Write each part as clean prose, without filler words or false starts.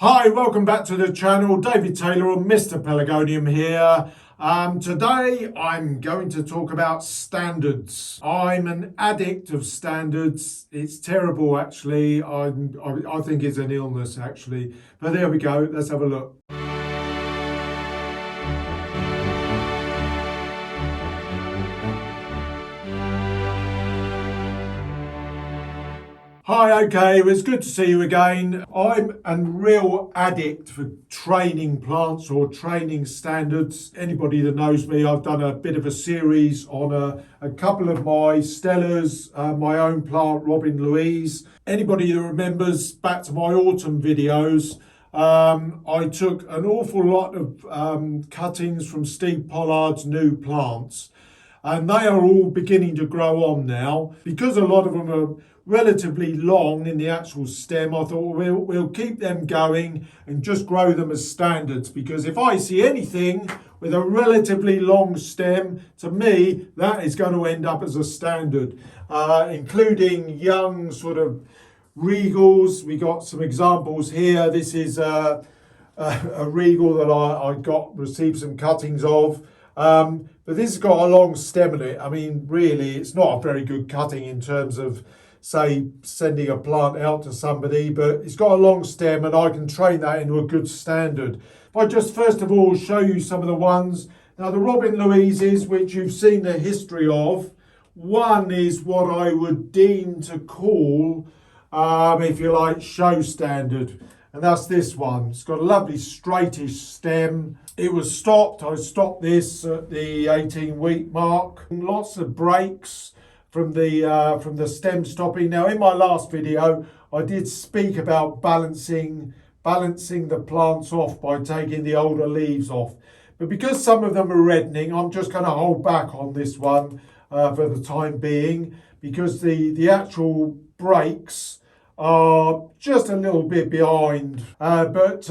Hi, welcome back to the channel. David Taylor on Mr Pelargonium here. Today I'm going to talk about standards. I'm an addict of standards. It's terrible actually. I think it's an illness actually. But there we go, let's have a look. Hi, okay, it's good to see you again. I'm a real addict for training plants or training standards. Anybody that knows me, I've done a bit of a series on a couple of my Stellas, my own plant, Robin Louise. Anybody that remembers back to my autumn videos, I took an awful lot of cuttings from Steve Pollard's new plants. And they are all beginning to grow on now. Because a lot of them are relatively long in the actual stem, I thought we'll keep them going and just grow them as standards, because if I see anything with a relatively long stem, to me that is going to end up as a standard, including young sort of regals. We got some examples here. This is a regal that I received some cuttings of. But this has got a long stem in it. I mean, really, it's not a very good cutting in terms of, say, sending a plant out to somebody, but it's got a long stem and I can train that into a good standard. If I just first of all show you some of the ones. Now, the Robin Louises, which you've seen the history of, one is what I would deem to call, if you like, show standard. And that's this one. It's got a lovely straightish stem. It was stopped. I stopped this at the 18-week mark. Lots of breaks from the stem stopping. Now, in my last video, I did speak about balancing the plants off by taking the older leaves off. But because some of them are reddening, I'm just going to hold back on this one for the time being, because the actual breaks are just a little bit behind, but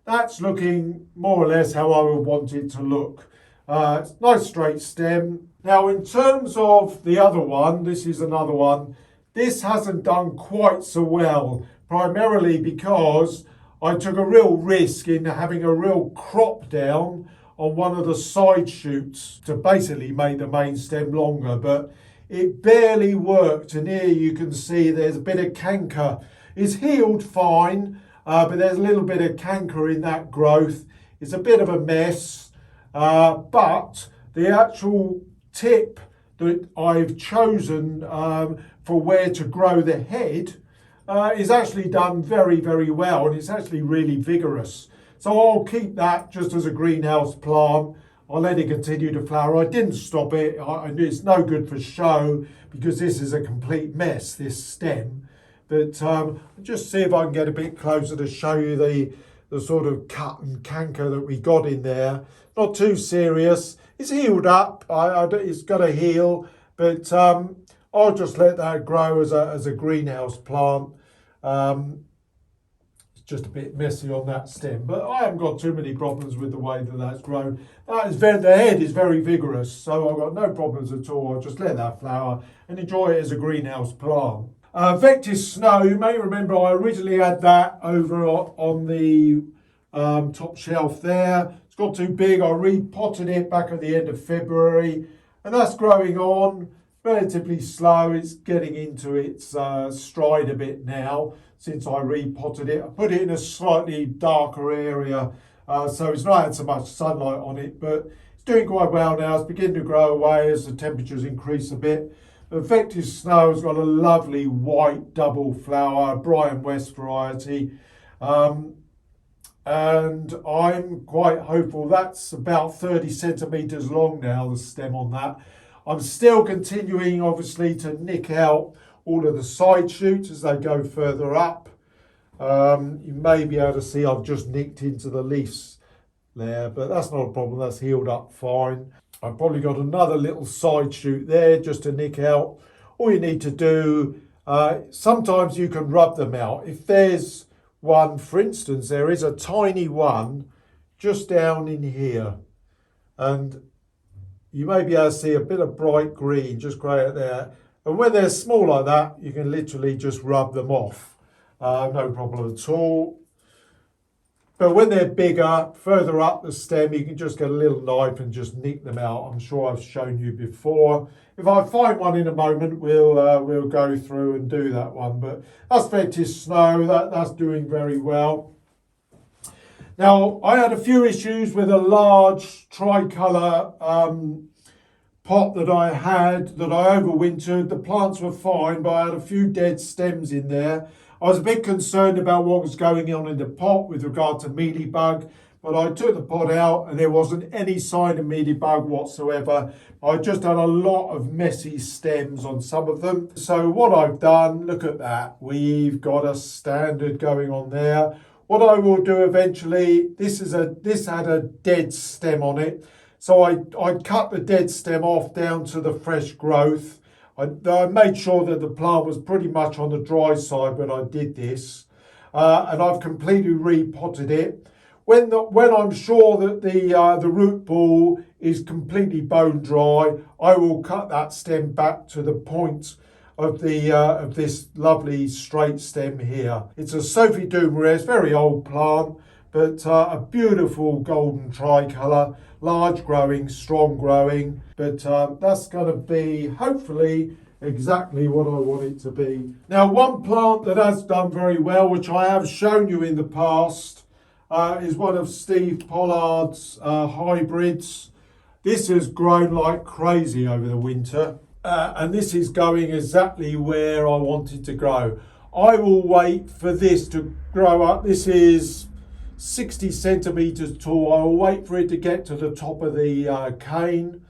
that's looking more or less how I would want it to look. Nice straight stem. Now, in terms of the other one, this is another one. This hasn't done quite so well, primarily because I took a real risk in having a real crop down on one of the side shoots to basically make the main stem longer, but it barely worked, and here you can see there's a bit of canker. It's healed fine, but there's a little bit of canker in that growth. It's a bit of a mess, but the actual tip that I've chosen for where to grow the head is actually done very, very well, and it's actually really vigorous. So I'll keep that just as a greenhouse plant. I'll let it continue to flower. I didn't stop it. It's no good for show because this is a complete mess, this stem. But I'll just see if I can get a bit closer to show you the sort of cut and canker that we got in there. Not too serious. It's healed up. It's got to heal, but I'll just let that grow as a greenhouse plant. Just a bit messy on that stem, but I haven't got too many problems with the way that that's grown. The head is very vigorous, so I've got no problems at all. I'll just let that flower and enjoy it as a greenhouse plant. Vectus Snow, you may remember I originally had that over on the top shelf there. It's got too big. I repotted it back at the end of February, and that's growing on relatively slow. It's getting into its stride a bit now since I repotted it. I put it in a slightly darker area, so it's not had so much sunlight on it, but it's doing quite well now. It's beginning to grow away as the temperatures increase a bit. The Vectus Snow has got a lovely white double flower, Brian West variety, and I'm quite hopeful. That's about 30 centimetres long now, the stem on that. I'm still continuing, obviously, to nick out all of the side shoots as they go further up. You may be able to see I've just nicked into the leaves there, but that's not a problem. That's healed up fine. I've probably got another little side shoot there just to nick out. All you need to do, sometimes you can rub them out. If there's one, for instance, there is a tiny one just down in here, and you may be able to see a bit of bright green just grey out there. And when they're small like that, you can literally just rub them off. No problem at all. But when they're bigger, further up the stem, you can just get a little knife and just nick them out. I'm sure I've shown you before. If I find one in a moment, we'll go through and do that one. But that's Vectus Snow. That's doing very well. Now, I had a few issues with a large tricolour pot that I had that I overwintered. The plants were fine, but I had a few dead stems in there. I was a bit concerned about what was going on in the pot with regard to mealybug, but I took the pot out and there wasn't any sign of mealybug whatsoever. I just had a lot of messy stems on some of them. So what I've done, look at that. We've got a standard going on there. What I will do eventually, this had a dead stem on it. So I cut the dead stem off down to the fresh growth. I made sure that the plant was pretty much on the dry side when I did this. And I've completely repotted it. When I'm sure that the root ball is completely bone dry, I will cut that stem back to the point of this lovely straight stem here. It's a Sophie Dumouriez, it's a very old plant, but a beautiful golden tricolour, large growing, strong growing. But that's going to be hopefully exactly what I want it to be. Now, one plant that has done very well, which I have shown you in the past, is one of Steve Pollard's hybrids. This has grown like crazy over the winter. And this is going exactly where I want it to grow. I will wait for this to grow up. This is 60 centimetres tall. I will wait for it to get to the top of the cane,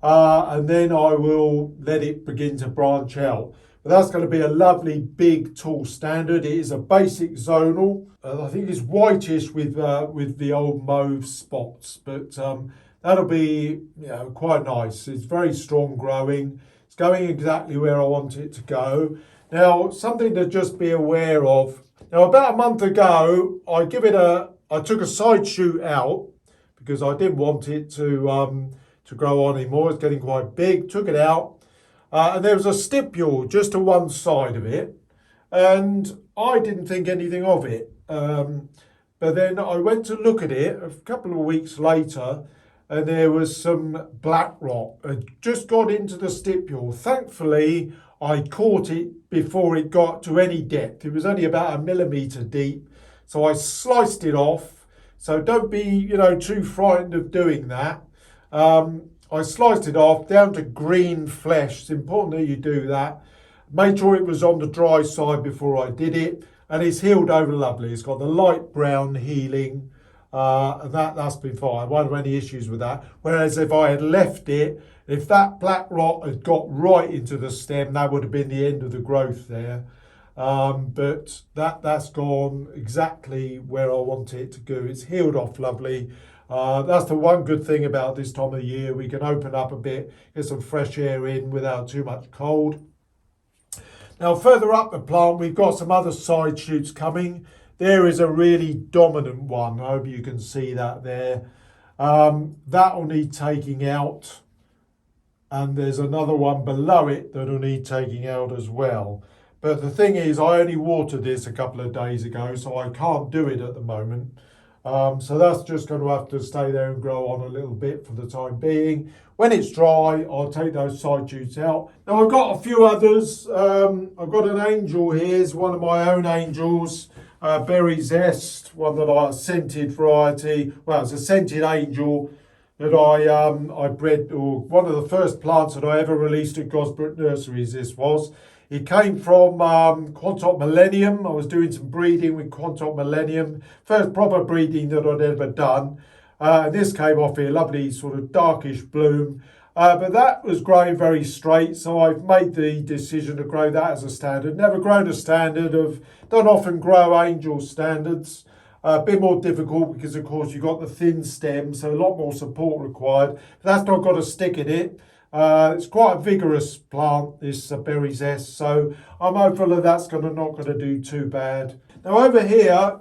and then I will let it begin to branch out. But that's going to be a lovely big tall standard. It is a basic zonal. I think it's whitish with the old mauve spots, but that'll be quite nice. It's very strong growing. It's going exactly where I want it to go. Now, something to just be aware of. Now, about a month ago, I took a side shoot out because I didn't want it to grow on anymore. It's getting quite big. Took it out, and there was a stipule just to one side of it, and I didn't think anything of it. But then I went to look at it a couple of weeks later, and there was some black rot. It just got into the stipule. Thankfully, I caught it before it got to any depth. It was only about 1 millimetre deep. So I sliced it off. So don't be, too frightened of doing that. I sliced it off down to green flesh. It's important that you do that. Made sure it was on the dry side before I did it. And it's healed over lovely. It's got the light brown healing. And that's been fine. I won't have any issues with that. Whereas if I had left it, if that black rot had got right into the stem, that would have been the end of the growth there. But that's gone exactly where I want it to go. It's healed off lovely. That's the one good thing about this time of the year. We can open up a bit, get some fresh air in without too much cold. Now, further up the plant, we've got some other side shoots coming. There is a really dominant one. I hope you can see that there. That will need taking out. And there's another one below it that will need taking out as well. But the thing is, I only watered this a couple of days ago, so I can't do it at the moment. So that's just going to have to stay there and grow on a little bit for the time being. When it's dry, I'll take those side shoots out. Now, I've got a few others. I've got an angel here. It's one of my own angels. Berry Zest, one that I scented variety. Well, it's a scented angel that I bred, or one of the first plants that I ever released at Gosbrook Nurseries. This was. It came from Quantoc Millennium. I was doing some breeding with Quantoc Millennium. First proper breeding that I'd ever done. And this came off here, lovely sort of darkish bloom. But that was growing very straight, so I've made the decision to grow that as a standard. Never grown a standard don't often grow angel standards. A bit more difficult because, of course, you've got the thin stem, so a lot more support required. But that's not got a stick in it. It's quite a vigorous plant, this Berry Zest, so I'm hopeful that that's not going to do too bad. Now, over here,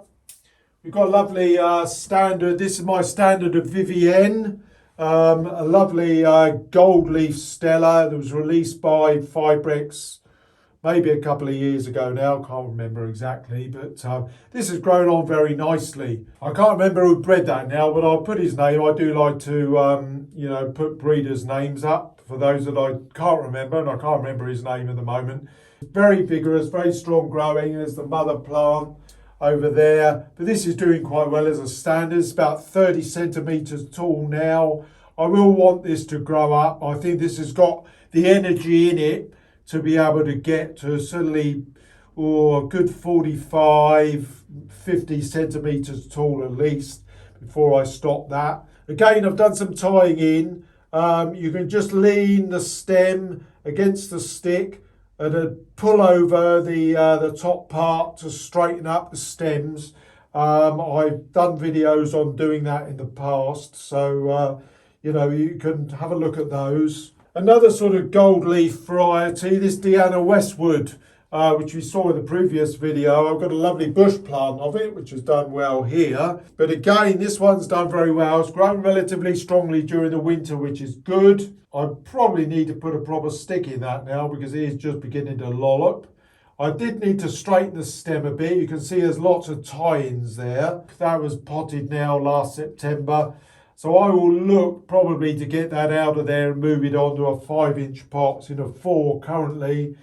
we've got a lovely standard. This is my standard of Vivienne. A lovely gold leaf stella that was released by Fibrex maybe a couple of years ago now, can't remember exactly, but this has grown on very nicely. I can't remember who bred that now, but I'll put his name. I do like to, you know, put breeders' names up for those that I can't remember, and I can't remember his name at the moment. Very vigorous, very strong growing. There's the mother plant over there, but this is doing quite well as a standard. It's about 30 centimetres tall now. I will want this to grow up. I think this has got the energy in it to be able to get to certainly a good 45, 50 centimetres tall at least before I stop that. Again, I've done some tying in. You can just lean the stem against the stick and pull over the top part to straighten up the stems. I've done videos on doing that in the past, so you know, you can have a look at those. Another sort of gold leaf variety, this Daphne Westwood, which we saw in the previous video. I've got a lovely bush plant of it, which has done well here. But again, this one's done very well. It's grown relatively strongly during the winter, which is good. I probably need to put a proper stick in that now because it is just beginning to lollop. I did need to straighten the stem a bit. You can see there's lots of tie-ins there. That was potted now last September. So I will look probably to get that out of there and move it on to a 5-inch pot. It's in a 4 currently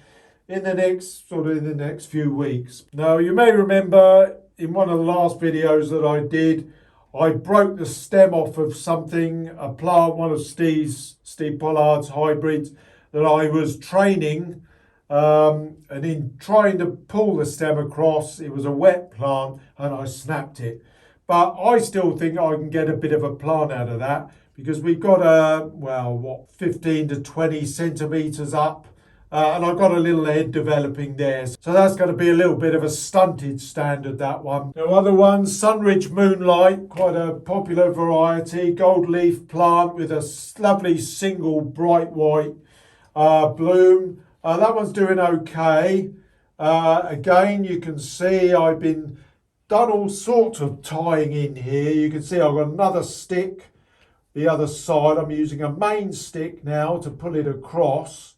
in the next few weeks. Now you may remember in one of the last videos that I did, I broke the stem off of something, a plant, one of Steve Pollard's hybrids that I was training. And in trying to pull the stem across, it was a wet plant and I snapped it. But I still think I can get a bit of a plant out of that because we've got 15 to 20 centimetres up and I've got a little head developing there. So that's going to be a little bit of a stunted standard, that one. Now other ones, Sunridge Moonlight, quite a popular variety, gold leaf plant with a lovely single bright white bloom. That one's doing okay. Again, you can see I've done all sorts of tying in here. You can see I've got another stick the other side. I'm using a main stick now to pull it across.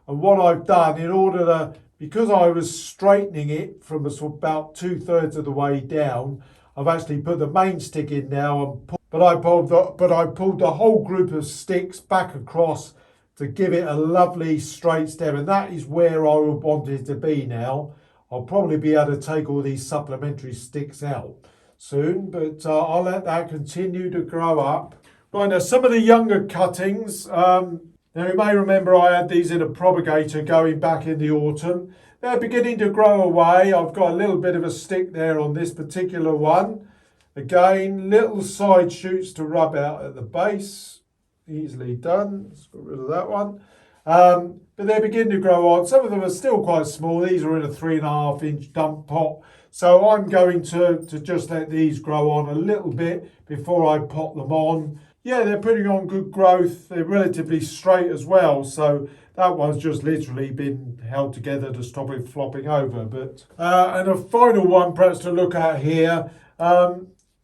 And what I've done in order to, because I was straightening it from about 2/3 of the way down, I've actually put the main stick in now. But I pulled the whole group of sticks back across to give it a lovely straight stem. And that is where I would want it to be now. I'll probably be able to take all these supplementary sticks out soon, but I'll let that continue to grow up. Right, now some of the younger cuttings, now you may remember I had these in a propagator going back in the autumn. They're beginning to grow away. I've got a little bit of a stick there on this particular one. Again, little side shoots to rub out at the base. Easily done. Let's get rid of that one. But they're beginning to grow on. Some of them are still quite small. These are in a 3.5-inch dump pot. So I'm going to just let these grow on a little bit before I pot them on. Yeah, they're putting on good growth. They're relatively straight as well. So that one's just literally been held together to stop it flopping over. But and a final one perhaps to look at here.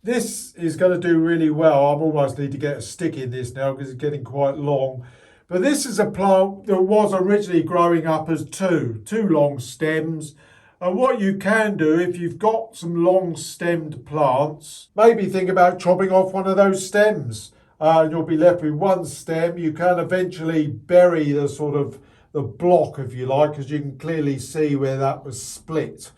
This is going to do really well. I almost need to get a stick in this now because it's getting quite long. But this is a plant that was originally growing up as two long stems. And what you can do if you've got some long stemmed plants, maybe think about chopping off one of those stems. And you'll be left with one stem. You can eventually bury the block, if you like, because you can clearly see where that was split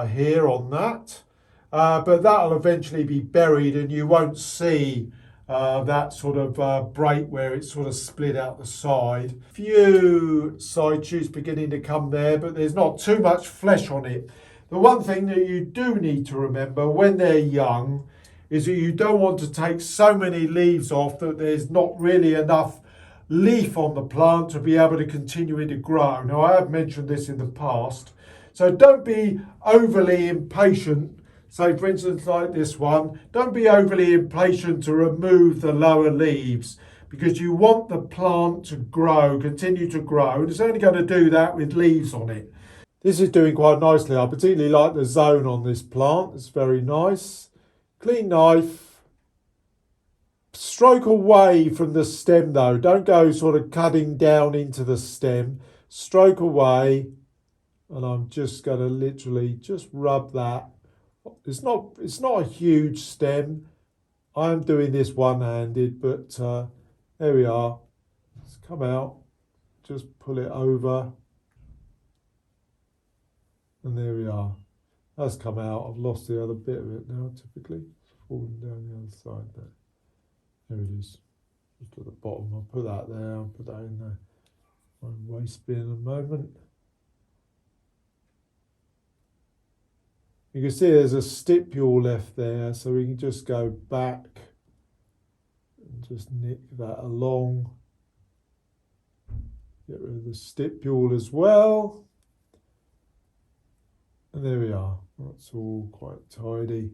here on that. But that'll eventually be buried and you won't see that sort of break where it's sort of split out the side. Few side shoots beginning to come there, but there's not too much flesh on it. The one thing that you do need to remember when they're young is that you don't want to take so many leaves off that there's not really enough leaf on the plant to be able to continue it to grow. Now, I have mentioned this in the past, so don't be overly impatient. So for instance, like this one, don't be overly impatient to remove the lower leaves because you want the plant to grow, continue to grow, and it's only going to do that with leaves on it. This is doing quite nicely. I particularly like the zone on this plant. It's very nice. Clean knife. Stroke away from the stem though. Don't go sort of cutting down into the stem. Stroke away and I'm just going to literally just rub that. It's not a huge stem. I'm doing this one-handed, but there we are. It's come out. Just pull it over, and there we are. That's come out. I've lost the other bit of it now. Typically, it's falling down the other side there. There it is. Just at the bottom. I'll put that there. I'll put that in there. My waste bin in a moment. You can see there's a stipule left there, so we can just go back and just nick that along. Get rid of the stipule as well. And there we are. That's all quite tidy.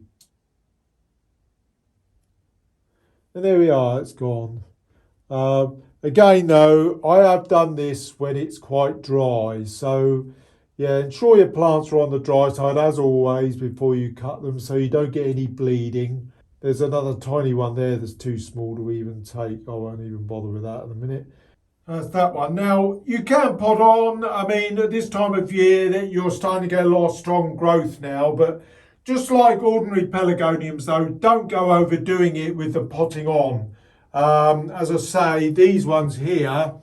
And there we are, it's gone. Again though, I have done this when it's quite dry. So yeah, ensure your plants are on the dry side as always before you cut them so you don't get any bleeding. There's another tiny one there that's too small to even take. I won't even bother with that in a minute. That's that one. Now, you can pot on. I mean, at this time of year, that you're starting to get a lot of strong growth now. But just like ordinary pelargoniums, though, don't go overdoing it with the potting on. As I say, these ones here,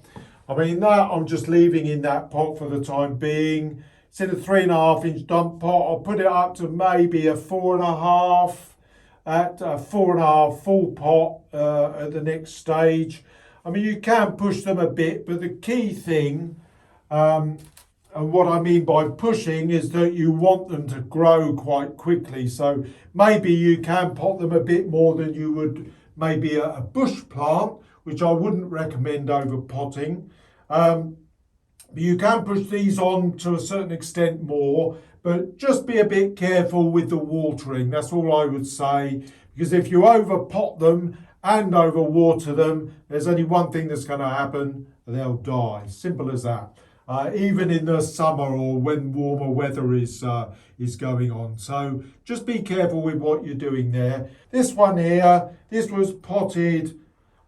I mean, that I'm just leaving in that pot for the time being. It's in a 3.5-inch dump pot. I'll put it up to maybe a 4.5 at a 4.5 full pot at the next stage. I mean, you can push them a bit, but the key thing, and what I mean by pushing, is that you want them to grow quite quickly. So maybe you can pot them a bit more than you would maybe a bush plant, which I wouldn't recommend over potting. But you can push these on to a certain extent more, but just be a bit careful with the watering. That's all I would say, because if you over pot them and over water them, there's only one thing that's going to happen: they'll die. Simple as that. Even in the summer or when warmer weather is going on. So just be careful with what you're doing there. This one here, this was potted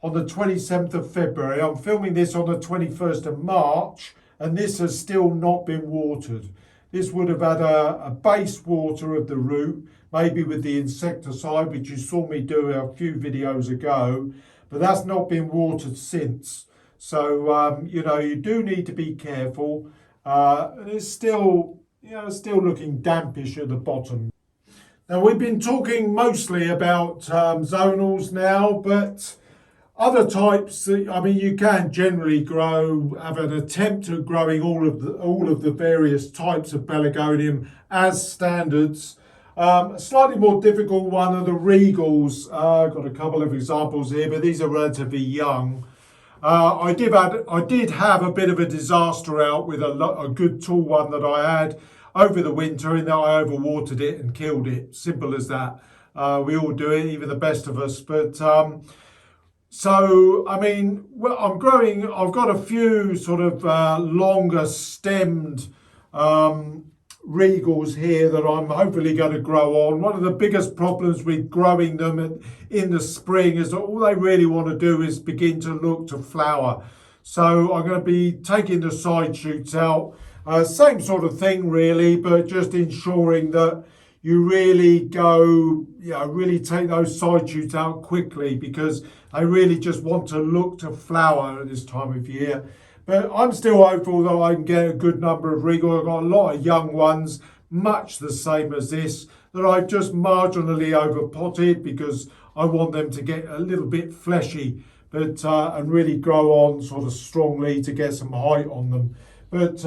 on the 27th of February. I'm filming this on the 21st of March, and this has still not been watered. This would have had a base water of the root, maybe with the insecticide, which you saw me do a few videos ago, but that's not been watered since. So, you know, you do need to be careful. And it's still, you know, still looking dampish at the bottom. Now, we've been talking mostly about zonals now, but other types, I mean, you can generally grow, have an attempt at growing all of the various types of Pelargonium as standards. A slightly more difficult one are the Regals. I've got a couple of examples here, but these are relatively young. I did have a bit of a disaster out with a good tall one that I had over the winter, in that I overwatered it and killed it. Simple as that. We all do it, even the best of us. But so, I mean, well, I've got a few sort of longer stemmed Regals here that I'm hopefully going to grow on. One of the biggest problems with growing them in the spring is that all they really want to do is begin to look to flower. So I'm going to be taking the side shoots out. Same sort of thing really, but just ensuring that you really go, really take those side shoots out quickly, because I really just want to look to flower at this time of year. But I'm still hopeful that I can get a good number of Regal. I've got a lot of young ones, much the same as this, that I've just marginally over potted because I want them to get a little bit fleshy, but and really grow on sort of strongly to get some height on them. But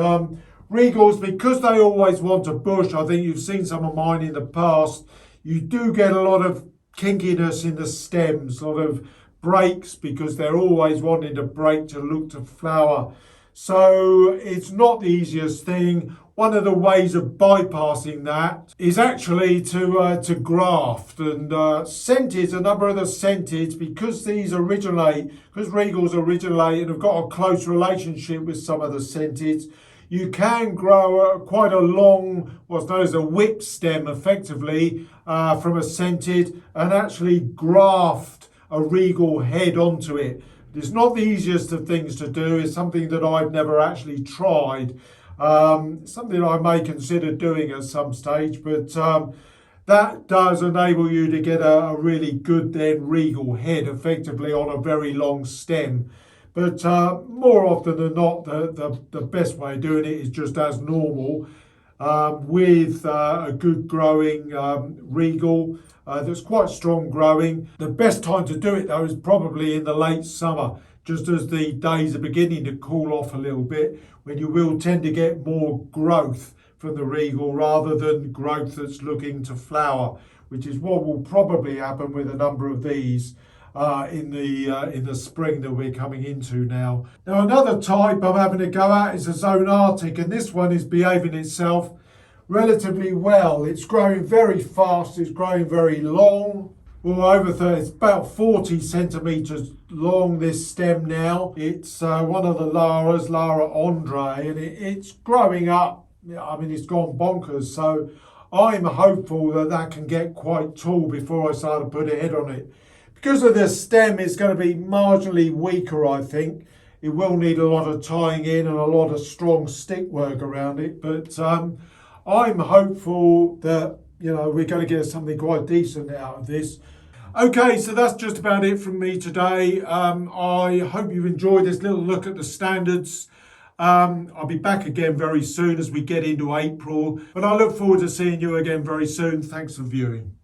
Regals, because they always want to bush, I think you've seen some of mine in the past, you do get a lot of kinkiness in the stems, a lot of breaks, because they're always wanting to break to look to flower. So it's not the easiest thing. One of the ways of bypassing that is actually to graft, and sentids, a number of the sentids, because Regals originate and have got a close relationship with some of the sentids, you can grow quite a long, what's known as a whip stem, effectively, from a sentid, and actually graft a Regal head onto it. It's not the easiest of things to do. It's something that I've never actually tried. Something I may consider doing at some stage, but that does enable you to get a really good then regal head effectively on a very long stem. But more often than not, the best way of doing it is just as normal, with a good growing regal that's quite strong growing. The best time to do it though is probably in the late summer, just as the days are beginning to cool off a little bit, when you will tend to get more growth from the regal rather than growth that's looking to flower, which is what will probably happen with a number of these in the spring that we're coming into now. Now another type I'm having a go at is a Zone Arctic, and this one is behaving itself relatively well. It's growing very fast, it's growing very long. Well, over 30, it's about 40 centimetres long, this stem now. It's one of the Laras, Lara Andre, and it's growing up. I mean, it's gone bonkers. So I'm hopeful that that can get quite tall before I start to put a head on it. Because of the stem, it's going to be marginally weaker, I think. It will need a lot of tying in and a lot of strong stick work around it. But I'm hopeful that, we're going to get something quite decent out of this. Okay, so that's just about it from me today. I hope you've enjoyed this little look at the standards. I'll be back again very soon as we get into April, but I look forward to seeing you again very soon. Thanks for viewing.